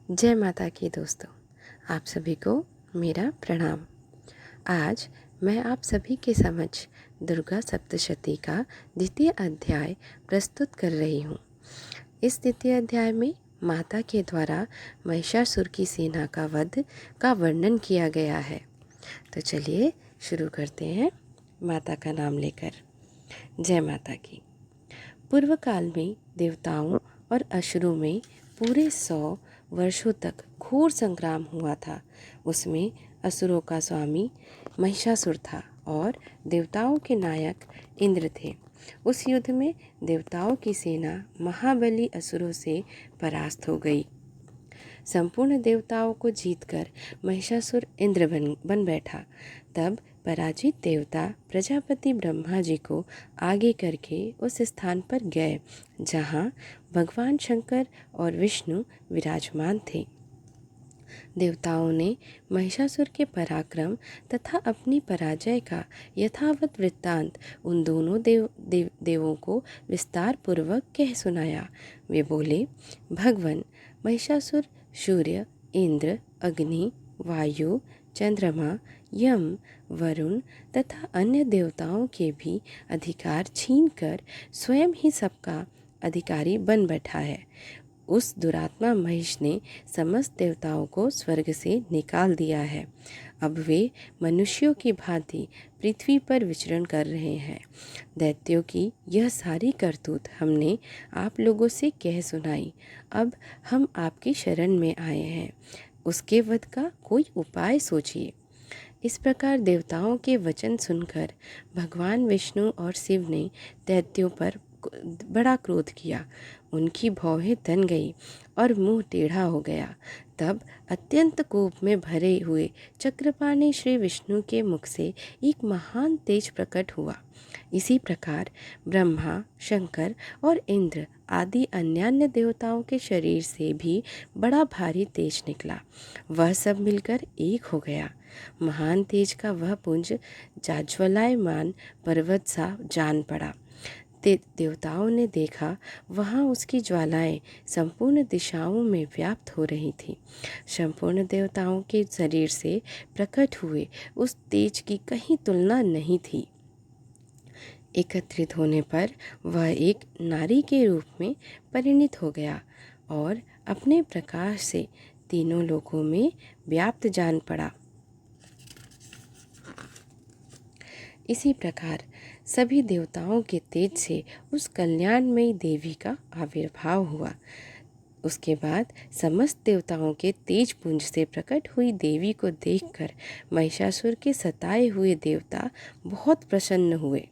जय माता की दोस्तों, आप सभी को मेरा प्रणाम। आज मैं आप सभी के समक्ष दुर्गा सप्तशती का द्वितीय अध्याय प्रस्तुत कर रही हूँ। इस द्वितीय अध्याय में माता के द्वारा महिषासुर की सेना का वध का वर्णन किया गया है। तो चलिए शुरू करते हैं माता का नाम लेकर। जय माता की। पूर्व काल में देवताओं और असुरों में पूरे 100 वर्षों तक घोर संग्राम हुआ था। उसमें असुरों का स्वामी महिषासुर था और देवताओं के नायक इंद्र थे। उस युद्ध में देवताओं की सेना महाबली असुरों से परास्त हो गई। संपूर्ण देवताओं को जीतकर महिषासुर इंद्र बन बैठा। तब पराजित देवता प्रजापति ब्रह्मा जी को आगे करके उस स्थान पर गए जहाँ भगवान शंकर और विष्णु विराजमान थे। देवताओं ने महिषासुर के पराक्रम तथा अपनी पराजय का यथावत वृत्तांत उन दोनों देवों को विस्तार पूर्वक कह सुनाया। वे बोले, भगवान, महिषासुर सूर्य, इंद्र, अग्नि, वायु, चंद्रमा, यम, वरुण तथा अन्य देवताओं के भी अधिकार छीनकर स्वयं ही सबका अधिकारी बन बैठा है। उस दुरात्मा महिष ने समस्त देवताओं को स्वर्ग से निकाल दिया है। अब वे मनुष्यों की भांति पृथ्वी पर विचरण कर रहे हैं। दैत्यों की यह सारी करतूत हमने आप लोगों से कह सुनाई। अब हम आपकी शरण में आए हैं। उसके वध का कोई उपाय सोचिए। इस प्रकार देवताओं के वचन सुनकर भगवान विष्णु और शिव ने दैत्यों पर बड़ा क्रोध किया। उनकी भौहें तन गई और मुंह टेढ़ा हो गया। तब अत्यंत कोप में भरे हुए चक्रपाणी श्री विष्णु के मुख से एक महान तेज प्रकट हुआ। इसी प्रकार ब्रह्मा, शंकर और इंद्र आदि अन्यान्य देवताओं के शरीर से भी बड़ा भारी तेज निकला। वह सब मिलकर एक हो गया। महान तेज का वह पुंज जाज्वलायमान पर्वत सा जान पड़ा। देवताओं ने देखा, वहाँ उसकी ज्वालाएं संपूर्ण दिशाओं में व्याप्त हो रही थी। संपूर्ण देवताओं के शरीर से प्रकट हुए उस तेज की कहीं तुलना नहीं थी। एकत्रित होने पर वह एक नारी के रूप में परिणित हो गया और अपने प्रकाश से तीनों लोकों में व्याप्त जान पड़ा। इसी प्रकार सभी देवताओं के तेज से उस कल्याणमयी देवी का आविर्भाव हुआ। उसके बाद समस्त देवताओं के तेज पुंज से प्रकट हुई देवी को देखकर महिषासुर के सताए हुए देवता बहुत प्रसन्न हुए।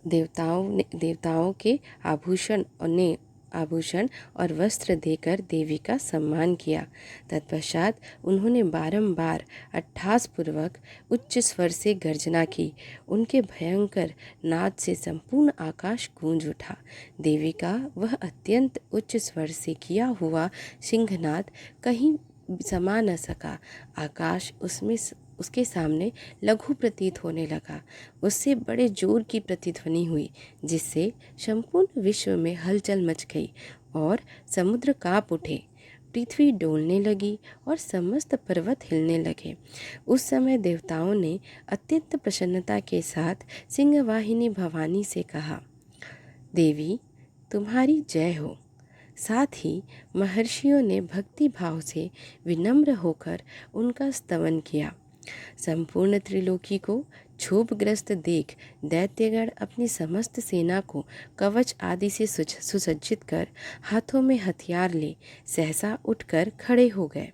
देवताओं के आभूषण और वस्त्र देकर देवी का सम्मान किया। तत्पश्चात उन्होंने बारंबार अट्टहास पूर्वक उच्च स्वर से गर्जना की। उनके भयंकर नाद से संपूर्ण आकाश गूंज उठा। देवी का वह अत्यंत उच्च स्वर से किया हुआ सिंहनाद कहीं समा न सका। आकाश उसके सामने लघु प्रतीत होने लगा। उससे बड़े जोर की प्रतिध्वनि हुई, जिससे संपूर्ण विश्व में हलचल मच गई और समुद्र कांप उठे। पृथ्वी डोलने लगी और समस्त पर्वत हिलने लगे। उस समय देवताओं ने अत्यंत प्रसन्नता के साथ सिंहवाहिनी भवानी से कहा, देवी, तुम्हारी जय हो। साथ ही महर्षियों ने भक्ति भाव से विनम्र होकर उनका स्तवन किया। संपूर्ण त्रिलोकी को क्षोभग्रस्त देख दैत्यगण अपनी समस्त सेना को कवच आदि से सुसज्जित कर हाथों में हथियार ले सहसा उठकर खड़े हो गए।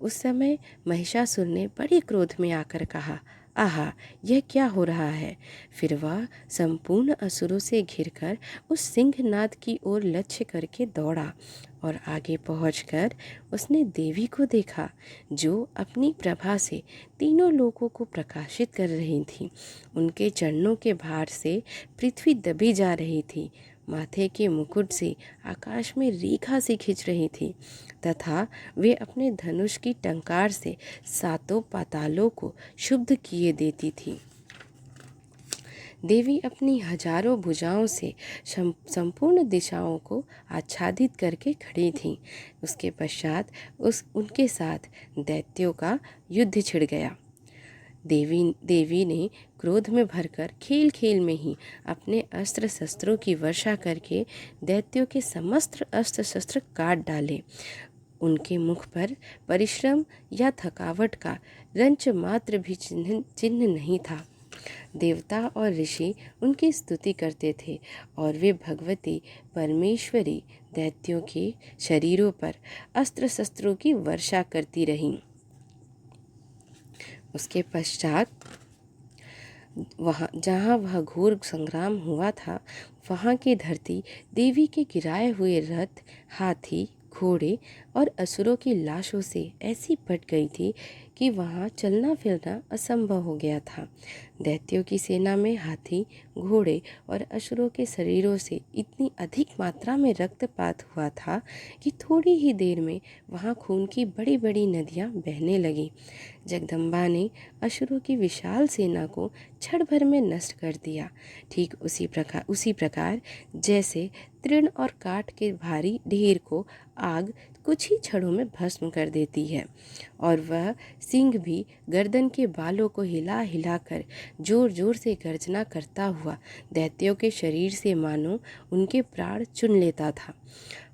उस समय महिषासुर ने बड़े क्रोध में आकर कहा, आहा, यह क्या हो रहा है। फिर वह संपूर्ण असुरों से घिरकर उस सिंहनाद की ओर लक्ष्य करके दौड़ा और आगे पहुंचकर उसने देवी को देखा, जो अपनी प्रभा से तीनों लोकों को प्रकाशित कर रही थी। उनके चरणों के भार से पृथ्वी दबी जा रही थी। माथे के मुकुट से आकाश में रेखा सी खिंच रही थी तथा वे अपने धनुष की टंकार से सातों पातालों को शुद्ध किए देती थी। देवी अपनी हजारों भुजाओं से संपूर्ण दिशाओं को आच्छादित करके खड़ी थीं। उसके पश्चात उनके साथ दैत्यों का युद्ध छिड़ गया। देवी ने क्रोध में भरकर खेल खेल में ही अपने अस्त्र शस्त्रों की वर्षा करके दैत्यों के समस्त अस्त्र शस्त्र काट डाले। उनके मुख पर परिश्रम या थकावट का रंच मात्र भी चिन्ह नहीं था। देवता और ऋषि उनकी स्तुति करते थे और वे भगवती परमेश्वरी दैत्यों के शरीरों पर अस्त्र शस्त्रों की वर्षा करती रहीं। उसके पश्चात जहाँ वह घोर संग्राम हुआ था, वहाँ की धरती देवी के गिराए हुए रथ, हाथी, घोड़े और असुरों की लाशों से ऐसी पट गई थी कि वहाँ चलना फिरना असंभव हो गया था। दैत्यों की सेना में हाथी, घोड़े और असुरों के शरीरों से इतनी अधिक मात्रा में रक्तपात हुआ था कि थोड़ी ही देर में वहाँ खून की बड़ी बड़ी नदियाँ बहने लगीं। जगदम्बा ने असुरों की विशाल सेना को क्षण भर में नष्ट कर दिया। ठीक उसी प्रकार जैसे तृण और काठ के भारी ढेर को आग कुछ ही क्षणों में भस्म कर देती है, और वह सिंह भी गर्दन के बालों को हिला हिलाकर जोर जोर से गर्जना करता हुआ दैत्यों के शरीर से मानो उनके प्राण चुन लेता था।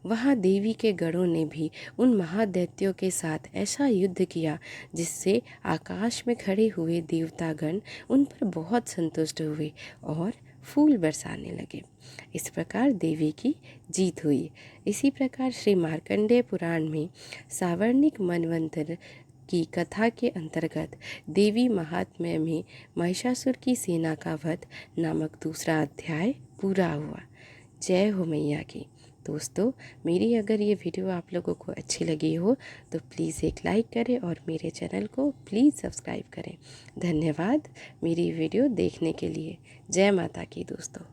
वहाँ देवी के गणों ने भी उन महादैत्यों के साथ ऐसा युद्ध किया जिससे आकाश में खड़े हुए देवतागण उन पर बहुत संतुष्ट हुए और फूल बरसाने लगे। इस प्रकार देवी की जीत हुई। इसी प्रकार श्री मार्कंडेय पुराण में सावर्णिक मनवंतर की कथा के अंतर्गत देवी महात्म्य में महिषासुर की सेना का वध नामक दूसरा अध्याय पूरा हुआ। जय हो मैया की। दोस्तों, मेरी अगर ये वीडियो आप लोगों को अच्छी लगी हो तो प्लीज़ एक लाइक करें और मेरे चैनल को प्लीज़ सब्सक्राइब करें। धन्यवाद मेरी वीडियो देखने के लिए। जय माता की दोस्तों।